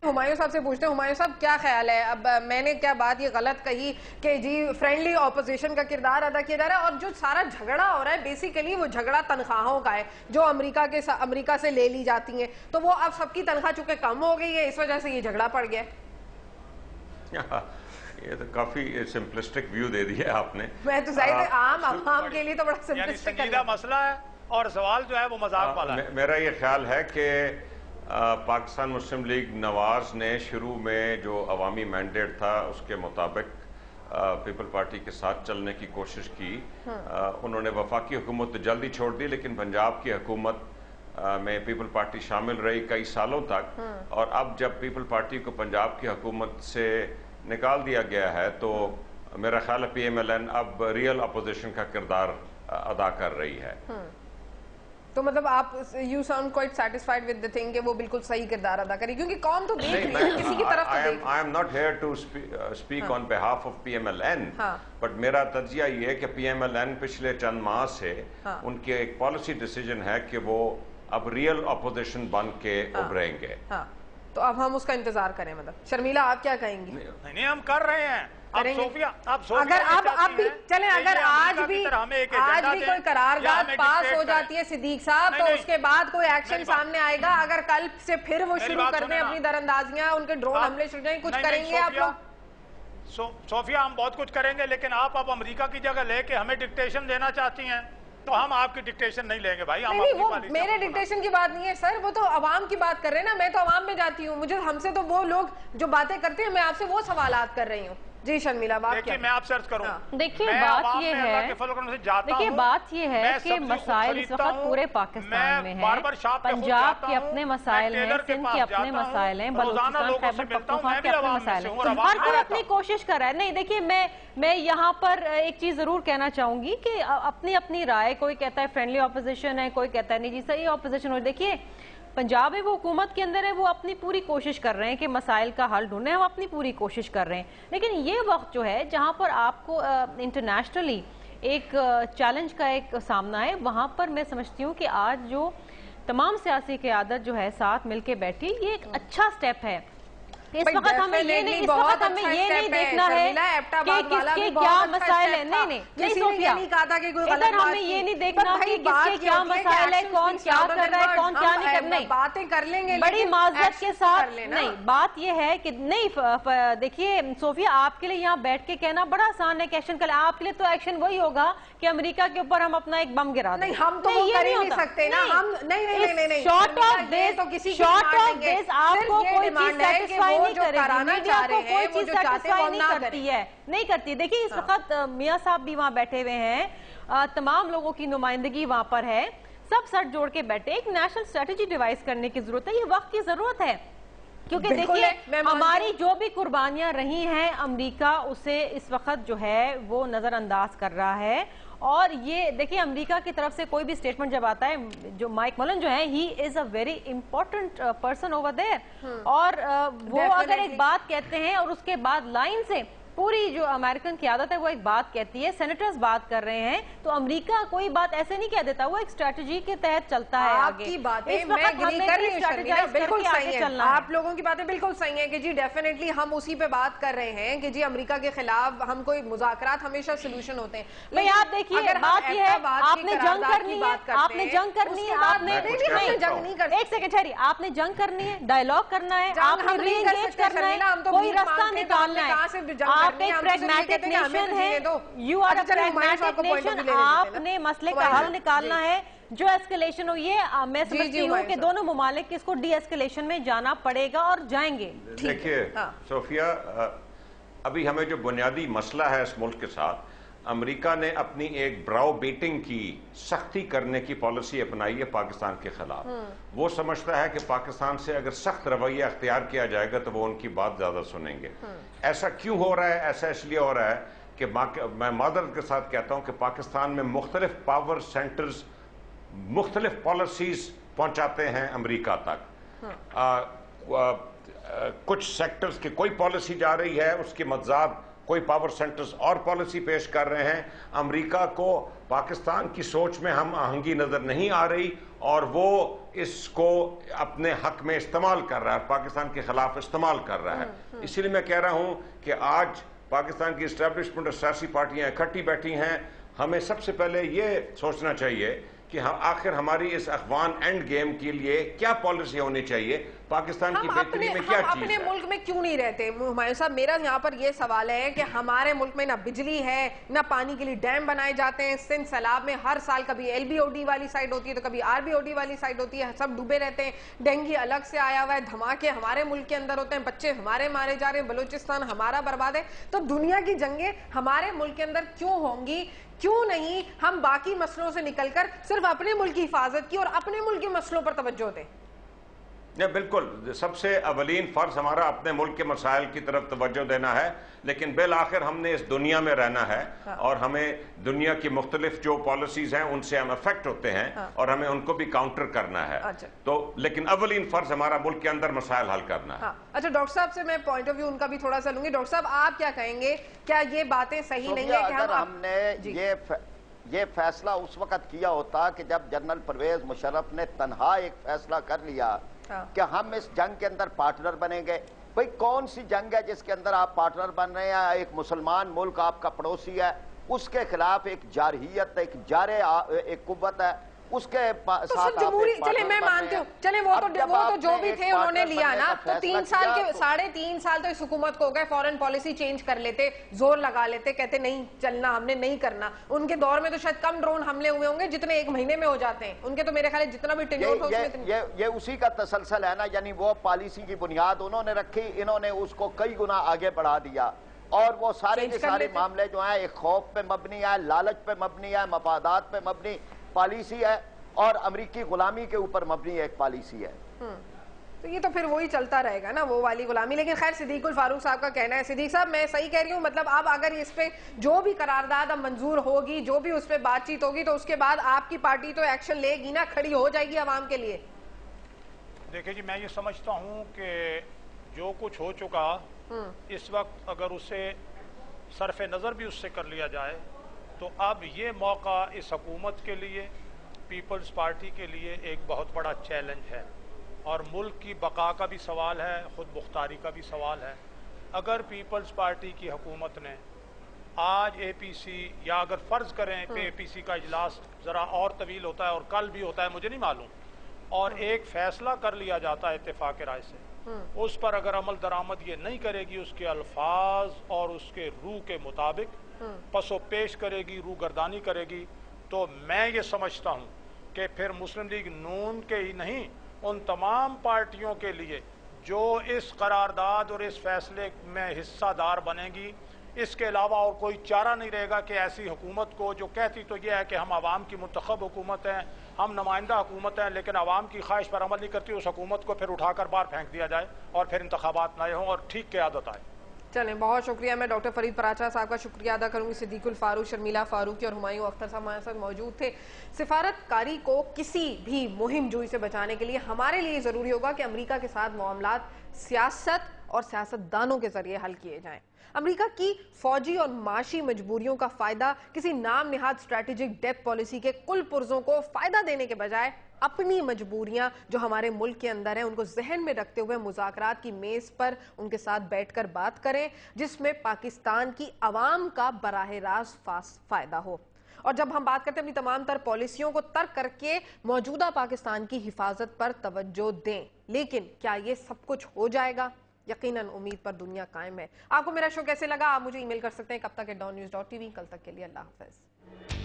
ہمایوں صاحب سے پوچھتے ہیں. ہمایوں صاحب کیا خیال ہے؟ اب میں نے کیا بات یہ غلط کہی کہ جی فرینڈلی اپوزیشن کا کردار ادا کیا جا رہا ہے، اور جو سارا جھگڑا ہو رہا ہے بیسیکلی وہ جھگڑا تنخواہوں کا ہے جو امریکہ سے لے لی جاتی ہیں، تو وہ اب سب کی تنخواہ چونکہ کم ہو گئی ہے اس وجہ سے یہ جھگڑا پڑ گیا ہے. یہ تو کافی سمپلسٹک ویو دے دیا آپ نے. میں تو ظاہر ہے عام کے لیے تو بڑا سمپلسٹک سنجیدہ مسئلہ ہے اور سوال جو ہے وہ مذاق والا ہے. میرا یہ خیال ہے کہ پاکستان مسلم لیگ نواز نے شروع میں جو عوامی مینڈیٹ تھا اس کے مطابق پیپل پارٹی کے ساتھ چلنے کی کوشش کی. انہوں نے وفاقی حکومت تو جلدی چھوڑ دی، لیکن پنجاب کی حکومت میں پیپل پارٹی شامل رہی کئی سالوں تک، اور اب جب پیپل پارٹی کو پنجاب کی حکومت سے نکال دیا گیا ہے تو میرا خیال ہے پی ایم ایل این اب ریئل اپوزیشن کا کردار ادا کر رہی ہے. تو مطلب آپ you sound quite satisfied with the thing کہ وہ بالکل صحیح کردار ادا کرے، کیونکہ قوم تو دیکھ رہی ہے کسی کی طرف تو دیکھ. I am not here to speak on behalf of PMLN, but میرا تجزیہ یہ ہے کہ پی ایم ایل این پچھلے چند ماہ سے ان کے ایک پالیسی ڈیسیجن ہے کہ وہ اب ریئل اپوزیشن بن کے ابھریں گے. تو اب ہم اس کا انتظار کریں. مطلب شرمیلا آپ کیا کہیں گی؟ نہیں ہم کر رہے ہیں. اگر اب بھی چلیں، اگر آج بھی کوئی قرارداد پاس ہو جاتی ہے صدیق صاحب تو اس کے بعد کوئی ایکشن سامنے آئے گا؟ اگر کل سے پھر وہ شروع کر دیں اپنی در اندازیاں، ان کے ڈرون حملے شروع جائیں، کچھ کریں گے آپ لوگ؟ صوفیہ ہم بہت کچھ کریں گے، لیکن آپ اب امریکہ کی جگہ لے کے ہمیں ڈکٹیشن دینا چاہتی ہیں تو ہم آپ کی ڈکٹیشن نہیں لیں گے بھائی. نہیں وہ میرے ڈکٹیشن کی بات نہیں ہے سر، وہ تو عوام کی بات کر رہے ہیں نا. میں تو عوام میں جاتی ہوں، مجھے ہم سے تو وہ لوگ جو باتیں کرتے ہیں، میں آپ سے وہ سوالات کر رہی ہوں. جی شرمیلا بات کیا؟ میں آپ سے عرض کروں. دیکھیے بات یہ ہے کہ مسائل اس وقت پورے پاکستان میں ہیں. پنجاب کے اپنے مسائل ہیں، سندھ کے اپنے مسائل ہیں، بلوچستان خیبر پختونخوا کے اپنے مسائل ہیں. ہر کوئی اپنی کوشش کر رہا ہے. نہیں دیکھیے میں یہاں پر ایک چیز ضرور کہنا چاہوں گی کہ اپنی رائے، کوئی کہتا ہے فرینڈلی اپوزیشن ہے، کوئی کہتا ہے نہیں جی صحیح اپوزیشن ہو. دیکھیے پنجاب ہے وہ حکومت کے اندر ہے، وہ اپنی پوری کوشش کر رہے ہیں کہ مسائل کا حل ڈھونڈیں، ہم اپنی پوری کوشش کر رہے ہیں. لیکن یہ وقت جو ہے جہاں پر آپ کو انٹرنیشنلی ایک چیلنج کا ایک سامنا ہے، وہاں پر میں سمجھتی ہوں کہ آج جو تمام سیاسی قیادت جو ہے ساتھ مل کے بیٹھی، یہ ایک اچھا سٹیپ ہے. اس وقت ہمیں یہ نہیں دیکھنا ہے کہ کس کے کیا مسائل ہیں. نہیں صوفیہ، ادھر ہمیں یہ نہیں دیکھنا کہ کس کے کیا مسائل ہے، کون کیا کر رہا ہے، کون کیا نہیں کر رہا. باتیں کر لیں گے بڑی معذرت کے ساتھ. نہیں بات یہ ہے کہ نہیں دیکھیے صوفیہ، آپ کے لیے یہاں بیٹھ کے کہنا بڑا آسان ہے کہ ایکشن کریں. آپ کے لیے تو ایکشن وہی ہوگا کہ امریکہ کے اوپر ہم اپنا ایک بم گرا دیں. نہیں ہم تو وہ کر ہی نہیں سکتے نا. ہم نہیں شارٹ آف دیس آپ کو کوئی چیز سیٹسفائی نہیں کرے گی، میڈیا کو کوئی چیز سیٹسفائی نہیں کرتی. دیکھیں اس وقت میاں صاحب بھی وہاں بیٹھے ہوئے ہیں، تمام لوگوں کی نمائندگی وہاں پر ہے، سب سر جوڑ کے بیٹھے. ایک نیشنل اسٹریٹجی ڈیوائز کرنے کی ضرورت ہے، یہ وقت کی ضرورت ہے. کیونکہ دیکھیے ہماری جو بھی قربانیاں رہی ہیں، امریکہ اسے اس وقت جو ہے وہ نظر انداز کر رہا ہے. اور یہ دیکھیں امریکہ کی طرف سے کوئی بھی سٹیٹمنٹ جب آتا ہے، جو مائک ملن جو ہے he is a very important person over there, اور وہ اگر ایک بات کہتے ہیں اور اس کے بعد لائن سے پوری جو امریکن قیادت ہے وہ ایک بات کہتی ہے، سینیٹرز بات کر رہے ہیں، تو امریکہ کوئی بات ایسے نہیں کہہ دیتا، وہ ایک اسٹریٹجی کے تحت چلتا ہے. آپ کی باتیں میں اگری کر رہی ہوں شرمیلا، بالکل صحیح ہیں. آپ لوگوں کی باتیں بالکل صحیح ہیں کہ جی ڈیفینیٹلی ہم اسی پہ بات کر رہے ہیں کہ جی امریکہ کے خلاف ہم کوئی مذاکرات ہمیشہ سولوشن ہوتے ہیں. نہیں آپ دیکھیے بات یہ ہے، آپ نے جنگ کرنی ہے، آپ نے جنگ کرنی ہے، آپ نے جنگ نہیں کرنی. ایک سیکنڈ ٹھہریے، آپ نے جنگ کرنی ہے، ڈائیلاگ کرنا ہے، آپ نے ری انگیج کرنا ہے، کوئی راستہ نکالنا ہے. آپ ایک پریگمیٹک نیشن ہے، you are a pragmatic nation, آپ نے مسئلے کا حل نکالنا ہے. جو ایسکیلیشن ہو، یہ میں سمجھتی ہوں کہ دونوں ممالک اس کو ڈی ایسکیلیشن میں جانا پڑے گا اور جائیں گے. دیکھیے صوفیہ، ابھی ہمیں جو بنیادی مسئلہ ہے اس ملک کے ساتھ، امریکہ نے اپنی ایک براؤ بیٹنگ کی سختی کرنے کی پالیسی اپنائی ہے پاکستان کے خلاف. وہ سمجھتا ہے کہ پاکستان سے اگر سخت رویہ اختیار کیا جائے گا تو وہ ان کی بات زیادہ سنیں گے. ایسا کیوں ہو رہا ہے؟ ایسا اس لیے ہو رہا ہے کہ میں معذرت کے ساتھ کہتا ہوں کہ پاکستان میں مختلف پاور سینٹرز مختلف پالیسیز پہنچاتے ہیں امریکہ تک. کچھ سیکٹرز کی کوئی پالیسی جا رہی ہے، اس کے متضاد کوئی پاور سینٹرز اور پالیسی پیش کر رہے ہیں. امریکہ کو پاکستان کی سوچ میں ہم آہنگی نظر نہیں آ رہی اور وہ اس کو اپنے حق میں استعمال کر رہا ہے, پاکستان کے خلاف استعمال کر رہا ہے. اسی لیے میں کہہ رہا ہوں کہ آج پاکستان کی اسٹیبلشمنٹ اور سیاسی پارٹیاں اکٹھی بیٹھی ہیں. ہمیں سب سے پہلے یہ سوچنا چاہیے کہ آخر ہماری اس افغان اینڈ گیم کے لیے کیا پالیسی ہونی چاہیے, پاکستان کی بہتری میں کیا چیز ہے. اپنے ملک میں کیوں نہیں رہتے ہمایوں صاحب؟ میرا یہاں پر یہ سوال ہے کہ ہمارے ملک میں نہ بجلی ہے, نہ پانی کے لیے ڈیم بنائے جاتے ہیں. سندھ سیلاب میں ہر سال کبھی LBOD والی سائڈ ہوتی ہے تو کبھی RBOD والی سائڈ ہوتی ہے, سب ڈوبے رہتے ہیں. ڈینگی الگ سے آیا ہوا ہے, دھماکے ہمارے ملک کے اندر ہوتے ہیں, بچے ہمارے مارے جا رہے ہیں, بلوچستان ہمارا برباد ہے. تو دنیا کی جنگیں ہمارے ملک کے اندر کیوں ہوں گی؟ کیوں نہیں ہم باقی مسئلوں سے نکل کر صرف اپنے ملک کی حفاظت کی اور اپنے ملک کے مسئلوں پر توجہ دیں؟ بالکل, سب سے اولین فرض ہمارا اپنے ملک کے مسائل کی طرف توجہ دینا ہے, لیکن بالآخر ہم نے اس دنیا میں رہنا ہے اور ہمیں دنیا کی مختلف جو پالیسیز ہیں ان سے ہم افیکٹ ہوتے ہیں اور ہمیں ان کو بھی کاؤنٹر کرنا ہے. تو لیکن اولین فرض ہمارا ملک کے اندر مسائل حل کرنا ہے. اچھا, ڈاکٹر صاحب سے میں پوائنٹ آف ویو ان کا بھی تھوڑا سا لوں گی. ڈاکٹر صاحب آپ کیا کہیں گے, کیا یہ باتیں صحیح نہیں ہے کہ ہم نے یہ فیصلہ اس وقت کیا ہوتا کہ جب جنرل پرویز مشرف نے تنہا ایک فیصلہ کر لیا کہ ہم اس جنگ کے اندر پارٹنر بنیں گے. بھئی کون سی جنگ ہے جس کے اندر آپ پارٹنر بن رہے ہیں؟ ایک مسلمان ملک آپ کا پڑوسی ہے, اس کے خلاف ایک جارحیت, ایک ایک قوت ہے, اس کے ساتھ جمہوری, چلے میں مانتی ہوں, چلے وہ تو جو بھی تھے انہوں نے لیا نا, تو 3 سال کے 3.5 سال تو اس حکومت کو ہو گئے, فورن پالیسی چینج کر لیتے, زور لگا لیتے, کہتے نہیں چلنا, ہم نے نہیں کرنا. ان کے دور میں تو شاید کم ڈرون حملے ہوئے ہوں گے جتنے ایک مہینے میں ہو جاتے ہیں ان کے, تو میرے خیال ہے جتنا بھی ٹینیور تھا یہ اسی کا تسلسل ہے نا. یعنی وہ پالیسی کی بنیاد انہوں نے رکھی, انہوں نے اس کو کئی گنا آگے بڑھا دیا اور وہ سارے کے سارے معاملے جو ہیں ایک خوف پہ مبنی ہے, لالچ پہ مبنی ہے, مفادات پہ مبنی پالیسی ہے اور امریکی غلامی کے اوپر مبنی ایک پالیسی ہے. تو یہ تو پھر وہی چلتا رہے گا نا, وہ والی غلامی. لیکن خیر, صدیق الفاروق صاحب کا کہنا ہے. صدیق صاحب میں صحیح کہہ رہی ہوں؟ مطلب اب اگر اس پہ جو بھی قرارداد اب منظور ہوگی, جو بھی اس پہ بات چیت ہوگی, تو اس کے بعد آپ کی پارٹی تو ایکشن لے گی نا, کھڑی ہو جائے گی عوام کے لیے. دیکھیں جی, میں یہ سمجھتا ہوں کہ جو کچھ ہو چکا اس وقت اگر اسے صرف نظر بھی اس سے کر لیا جائے تو اب یہ موقع اس حکومت کے لیے, پیپلز پارٹی کے لیے ایک بہت بڑا چیلنج ہے اور ملک کی بقا کا بھی سوال ہے, خود مختاری کا بھی سوال ہے. اگر پیپلز پارٹی کی حکومت نے آج APC, یا اگر فرض کریں کہ APC کا اجلاس ذرا اور طویل ہوتا ہے اور کل بھی ہوتا ہے, مجھے نہیں معلوم, اور ایک فیصلہ کر لیا جاتا ہے اتفاق رائے سے, اس پر اگر عمل درآمد یہ نہیں کرے گی اس کے الفاظ اور اس کے روح کے مطابق پس و پیش کرے گی, روح گردانی کرے گی, تو میں یہ سمجھتا ہوں کہ پھر مسلم لیگ نون کے ہی نہیں, ان تمام پارٹیوں کے لیے جو اس قرارداد اور اس فیصلے میں حصہ دار بنے گی, اس کے علاوہ اور کوئی چارہ نہیں رہے گا کہ ایسی حکومت کو جو کہتی تو یہ ہے کہ ہم عوام کی منتخب حکومت ہیں, ہم نمائندہ حکومت ہیں, لیکن عوام کی خواہش پر عمل نہیں کرتی, اس حکومت کو پھر اٹھا کر باہر پھینک دیا جائے اور پھر انتخابات نئے ہوں اور ٹھیک قیادت آئے. چلیں, بہت شکریہ. میں ڈاکٹر فرید پراچا صاحب کا شکریہ ادا کروں گی. صدیق الفاروق, شرمیلا فاروقی اور ہمایوں اختر صاحب ہمارے ساتھ موجود تھے. سفارت کاری کو کسی بھی مہم جوئی سے بچانے کے لیے ہمارے لیے ضروری ہوگا کہ امریکہ کے ساتھ معاملات سیاست اور سیاستدانوں کے ذریعے حل کیے جائیں. امریکہ کی فوجی اور معاشی مجبوریوں کا فائدہ کسی نام نہاد اسٹریٹجک ڈیپتھ پالیسی کے کل پرزوں کو فائدہ دینے کے بجائے اپنی مجبوریاں جو ہمارے ملک کے اندر ہیں ان کو ذہن میں رکھتے ہوئے مذاکرات کی میز پر ان کے ساتھ بیٹھ کر بات کریں, جس میں پاکستان کی عوام کا براہ راست فائدہ ہو. اور جب ہم بات کرتے ہیں اپنی تمام تر پالیسیوں کو ترک کر کے موجودہ پاکستان کی حفاظت پر توجہ دیں. لیکن کیا یہ سب کچھ ہو جائے گا؟ یقیناً امید پر دنیا قائم ہے. آپ کو میرا شو کیسے لگا؟ آپ مجھے ای میل کر سکتے ہیں کب تک @dawnnews.tv. کل تک کے لیے اللہ حافظ.